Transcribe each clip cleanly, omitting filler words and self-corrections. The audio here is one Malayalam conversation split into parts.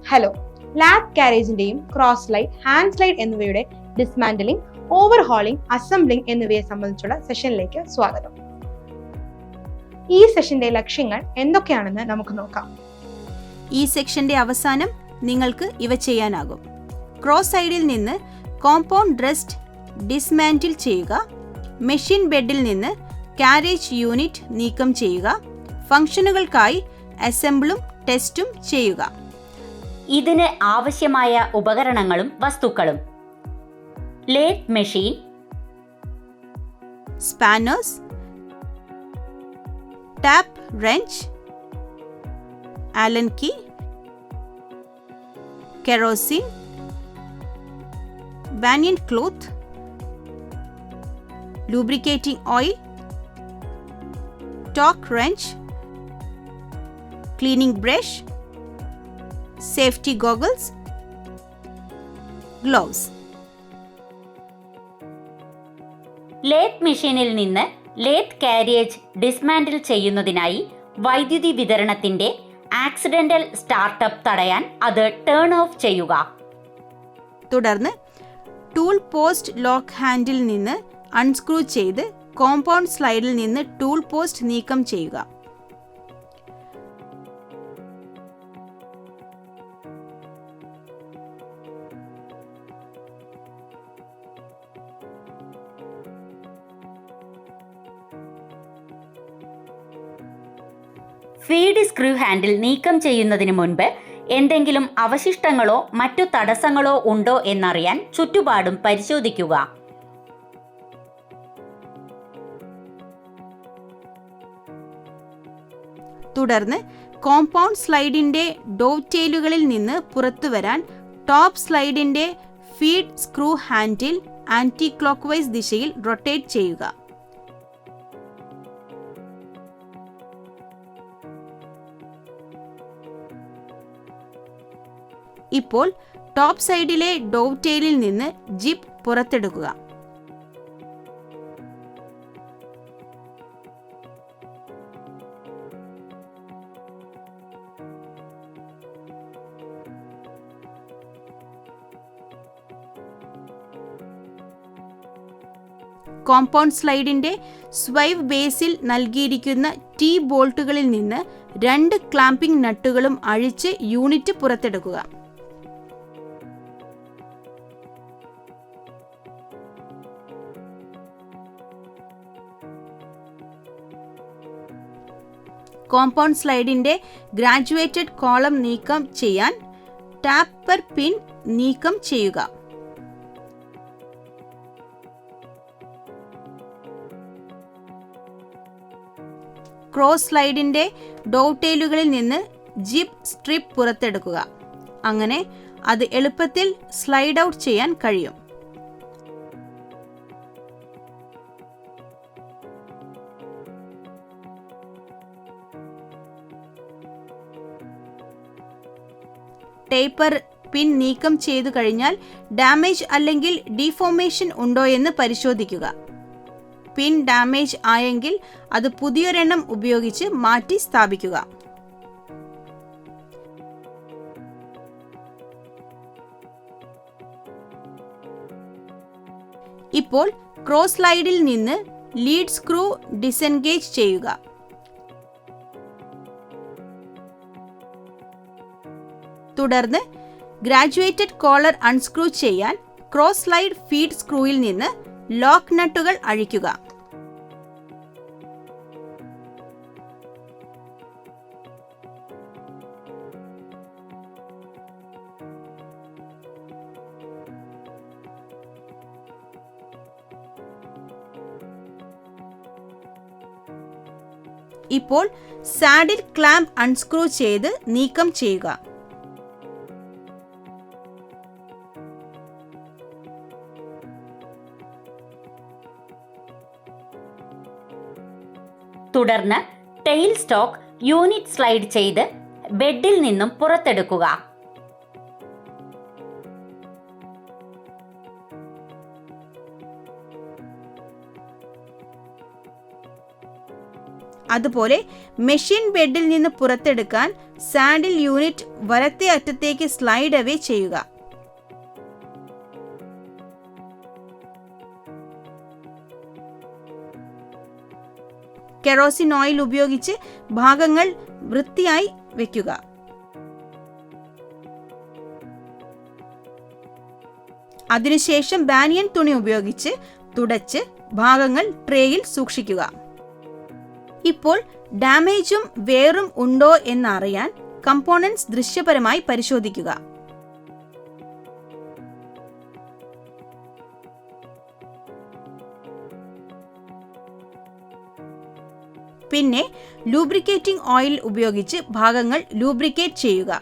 ഹലോ, ലാബ് കാരേജിന്റെയും ക്രോസ് സ്ലൈഡ്, ഹാൻഡ് സ്ലൈഡ് എന്നിവയുടെ ഡിസ്മാന്റലിംഗ്, ഓവർഹോളിംഗ്, അസംബ്ലിംഗ് എന്നിവയെ സംബന്ധിച്ചുള്ള സെഷനിലേക്ക് സ്വാഗതം. ഈ സെഷന്റെ ലക്ഷ്യങ്ങൾ എന്തൊക്കെയാണെന്ന് നമുക്ക് നോക്കാം. ഈ സെക്ഷന്റെ അവസാനം നിങ്ങൾക്ക് ഇവ ചെയ്യാനാകും. ക്രോസ് സൈഡിൽ നിന്ന് കോമ്പൗണ്ട് റെസ്റ്റ് ഡിസ്മാന്റിൽ ചെയ്യുക, മെഷീൻ ബെഡിൽ നിന്ന് കാരേജ് യൂണിറ്റ് നീക്കം ചെയ്യുക, ഫംഗ്ഷനുകൾക്കായി അസംബിളും ടെസ്റ്റും ചെയ്യുക. ഇതിന് ആവശ്യമായ ഉപകരണങ്ങളും വസ്തുക്കളും: lathe machine, spanners, tap wrench, Allen key, kerosene, banyan cloth, lubricating oil, torque wrench, cleaning brush, safety goggles, gloves. Lathe മെഷീനിൽ നിന്ന് ലേത്ത് കാരിയേജ് ഡിസ്മാന്റിൽ ചെയ്യുന്നതിനായി വൈദ്യുതി വിതരണത്തിന്റെ ആക്സിഡന്റൽ സ്റ്റാർട്ടപ്പ് തടയാൻ അത് ടേൺ ഓഫ് ചെയ്യുക. തുടർന്ന് ടൂൾ പോസ്റ്റ് ലോക്ക് ഹാൻഡിൽ നിന്ന് അൺസ്ക്രൂ ചെയ്ത് കോമ്പൗണ്ട് സ്ലൈഡിൽ നിന്ന് ടൂൾ പോസ്റ്റ് നീക്കം ചെയ്യുക. ഫീഡ് സ്ക്രൂ ഹാൻഡിൽ നീക്കം ചെയ്യുന്നതിന് മുൻപ് എന്തെങ്കിലും അവശിഷ്ടങ്ങളോ മറ്റു തടസ്സങ്ങളോ ഉണ്ടോ എന്നറിയാൻ ചുറ്റുപാടും പരിശോധിക്കുക. തുടർന്ന് കോമ്പൗണ്ട് സ്ലൈഡിന്റെ ഡോവ്ടെയിലുകളിൽ നിന്ന് പുറത്തുവരാൻ ടോപ്പ് സ്ലൈഡിന്റെ feed screw handle anticlockwise ദിശയിൽ റൊട്ടേറ്റ് ചെയ്യുക. ഇപ്പോൾ ടോപ്പ് സൈഡിലെ ഡോവ്ടെയിലിൽ നിന്ന് ജിപ്പ് പുറത്തെടുക്കുക. കോമ്പൗണ്ട് സ്ലൈഡിന്റെ സ്വൈവ് ബേസിൽ നൽകിയിരിക്കുന്ന ടി ബോൾട്ടുകളിൽ നിന്ന് 2 ക്ലാമ്പിംഗ് നട്ടുകളും അഴിച്ച് യൂണിറ്റ് പുറത്തെടുക്കുക. കോമ്പൗണ്ട് സ്ലൈഡിന്റെ ഗ്രാജുവേറ്റഡ് കോളം നീക്കം ചെയ്യാൻ ടാപ്പർ പിൻ നീക്കം ചെയ്യുക. ക്രോസ് സ്ലൈഡിന്റെ ഡോവ്ടെയിലുകളിൽ നിന്ന് ജിപ്പ് സ്ട്രിപ്പ് പുറത്തെടുക്കുക. അങ്ങനെ അത് എളുപ്പത്തിൽ സ്ലൈഡ് ഔട്ട് ചെയ്യാൻ കഴിയും. ടേപ്പർ പിൻ നീക്കം ചെയ്തു കഴിഞ്ഞാൽ ഡാമേജ് അല്ലെങ്കിൽ ഡീഫോർമേഷൻ ഉണ്ടോയെന്ന് പരിശോധിക്കുക. പിൻ ഡാമേജ് ആയെങ്കിൽ അത് പുതിയൊരെണ്ണം ഉപയോഗിച്ച് മാറ്റി സ്ഥാപിക്കുക. ഇപ്പോൾ ക്രോസ് സ്ലൈഡിൽ നിന്ന് ലീഡ് സ്ക്രൂ ഡിസെൻഗേജ് ചെയ്യുക. തുടർന്ന് ഗ്രാജുവേറ്റഡ് കോളർ അൺസ്ക്രൂ ചെയ്യാൻ ക്രോസ് സ്ലൈഡ് ഫീഡ് സ്ക്രൂയിൽ നിന്ന് ലോക്ക് നട്ടുകൾ അഴിക്കുക. ഇപ്പോൾ സാഡിൽ ക്ലാമ്പ് അൺസ്ക്രൂ ചെയ്ത് നീക്കം ചെയ്യുക. തുടർന്ന് ടെയിൽ സ്റ്റോക്ക് യൂണിറ്റ് സ്ലൈഡ് ചെയ്ത് ബെഡിൽ നിന്നും പുറത്തെടുക്കുക. അതുപോലെ മെഷീൻ ബെഡിൽ നിന്ന് പുറത്തെടുക്കാൻ സാഡിൽ യൂണിറ്റ് വലത്തേ അറ്റത്തേക്ക് സ്ലൈഡ് അവേ ചെയ്യുക. കെറോസിൻ ഓയിൽ ഉപയോഗിച്ച് ഭാഗങ്ങൾ വൃത്തിയായി വെക്കുക. അതിനുശേഷം ബാനിയൻ തുണി ഉപയോഗിച്ച് തുടച്ച് ഭാഗങ്ങൾ ട്രേയിൽ സൂക്ഷിക്കുക. ഇപ്പോൾ ഡാമേജും വേറും ഉണ്ടോ എന്നറിയാൻ കമ്പോണന്റ്സ് ദൃശ്യപരമായി പരിശോധിക്കുക. പിന്നെ ലൂബ്രിക്കേറ്റിംഗ് ഓയിൽ ഉപയോഗിച്ച് ഭാഗങ്ങൾ ലൂബ്രിക്കേറ്റ് ചെയ്യുക.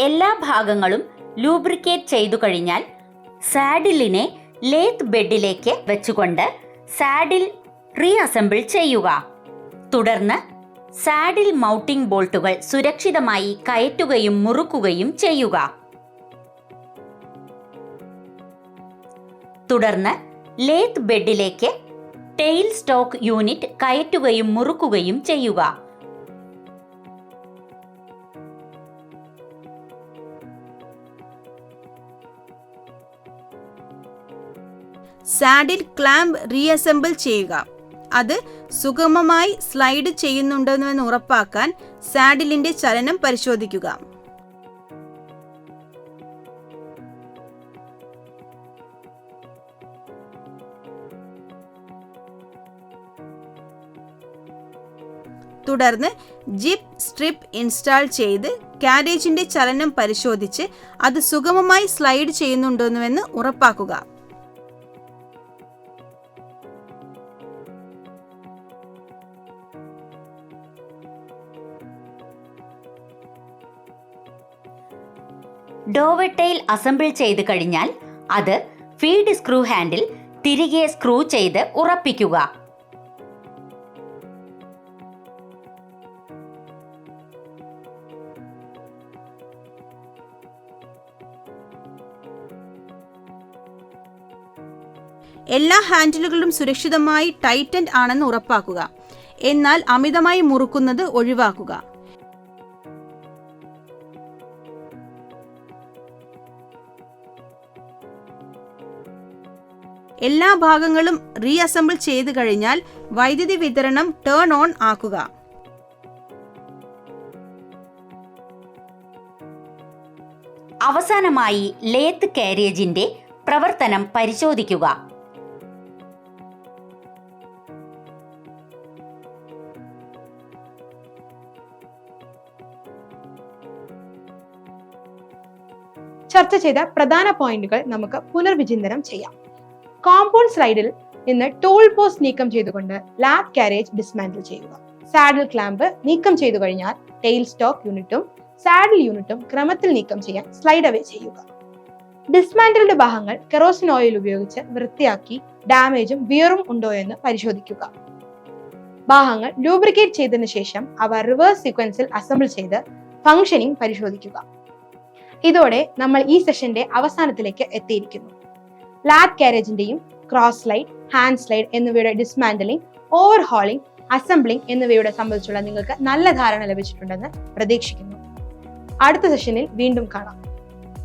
എല്ലാ ഭാഗങ്ങളും ലൂബ്രിക്കേറ്റ് ചെയ്തു കഴിഞ്ഞാൽ സാഡിലിനെ ലേത്ത് ബെഡിലേക്ക് വെച്ചുകൊണ്ട് സാഡിൽ റീഅസംബിൾ ചെയ്യുക. തുടർന്ന് സാഡിൽ മൗണ്ടിംഗ് ബോൾട്ടുകൾ സുരക്ഷിതമായി കയറ്റുകയും മുറുക്കുകയും ചെയ്യുക. തുടർന്ന് ലേത്ത് ബെഡിലേക്ക് ടെയിൽ സ്റ്റോക്ക് യൂണിറ്റ് കയറ്റുകയും മുറുക്കുകയും ചെയ്യുക. സാഡിൽ ക്ലാമ്പ് റീഅസംബിൾ ചെയ്യുക. അത് സുഗമമായി സ്ലൈഡ് ചെയ്യുന്നുണ്ടെന്ന് ഉറപ്പാക്കാൻ സാഡിലിന്റെ ചലനം പരിശോധിക്കുക. തുടർന്ന് ജിപ്പ് സ്ട്രിപ്പ് ഇൻസ്റ്റാൾ ചെയ്ത് കാരേജിന്റെ ചലനം പരിശോധിച്ച് അത് സുഗമമായി സ്ലൈഡ് ചെയ്യുന്നുണ്ടെന്ന് ഉറപ്പാക്കുക. ഡോവെട്ടയിൽ അസംബിൾ ചെയ്ത് കഴിഞ്ഞാൽ അത് ഫീഡ് സ്ക്രൂ ഹാൻഡിൽ തിരികെ സ്ക്രൂ ചെയ്ത് ഉറപ്പിക്കുക. എല്ലാ ഹാൻഡിലുകളും സുരക്ഷിതമായി ടൈറ്റൻഡ് ആണെന്ന് ഉറപ്പാക്കുക. എന്നാൽ അമിതമായി മുറുക്കുന്നത് ഒഴിവാക്കുക. എല്ലാ ഭാഗങ്ങളും റീഅസംബിൾ ചെയ്തു കഴിഞ്ഞാൽ വൈദ്യുതി വിതരണം ടേൺ ഓൺ ആക്കുക. അവസാനമായി ലേത്ത് കാരേജിന്റെ പ്രവർത്തനം പരിശോധിക്കുക. ചർച്ച ചെയ്ത പ്രധാന പോയിന്റുകൾ നമുക്ക് പുനർവിചിന്തനം ചെയ്യാം. കോമ്പൗണ്ട് സ്ലൈഡിൽ നിന്ന് ടൂൾ പോസ്റ്റ് നീക്കം ചെയ്തുകൊണ്ട് ലാത്ത് കാരേജ് ഡിസ്മാന്റിൽ ചെയ്യുക. സാഡിൽ ക്ലാമ്പ് നീക്കം ചെയ്തു കഴിഞ്ഞാൽ ടെയിൽ സ്റ്റോക്ക് യൂണിറ്റും സാഡിൽ യൂണിറ്റും ക്രമത്തിൽ നീക്കം ചെയ്യാൻ സ്ലൈഡ് അവേ ചെയ്യുക. ഡിസ്മാന്റിൽഡ് ഭാഗങ്ങൾ കെറോസിൻ ഓയിൽ ഉപയോഗിച്ച് വൃത്തിയാക്കി ഡാമേജും വിയറും ഉണ്ടോ എന്ന് പരിശോധിക്കുക. ഭാഗങ്ങൾ ലൂബ്രിക്കേറ്റ് ചെയ്തതിനു ശേഷം അവ റിവേഴ്സ് സീക്വൻസിൽ അസംബിൾ ചെയ്ത് ഫംഗ്ഷനിങ് പരിശോധിക്കുക. ഇതോടെ നമ്മൾ ഈ സെഷന്റെ അവസാനത്തിലേക്ക് എത്തിയിരിക്കുന്നു. ലാത്ത് കാരേജിന്റെയും ക്രോസ് സ്ലൈഡ്, ഹാൻഡ് സ്ലൈഡ് എന്നിവയുടെ ഡിസ്മാന്റലിംഗ്, ഓവർഹോളിംഗ്, അസംബ്ലിംഗ് എന്നിവയുടെ സംബന്ധിച്ചുള്ള നിങ്ങൾക്ക് നല്ല ധാരണ ലഭിച്ചിട്ടുണ്ടെന്ന് പ്രതീക്ഷിക്കുന്നു. അടുത്ത സെഷനിൽ വീണ്ടും കാണാം.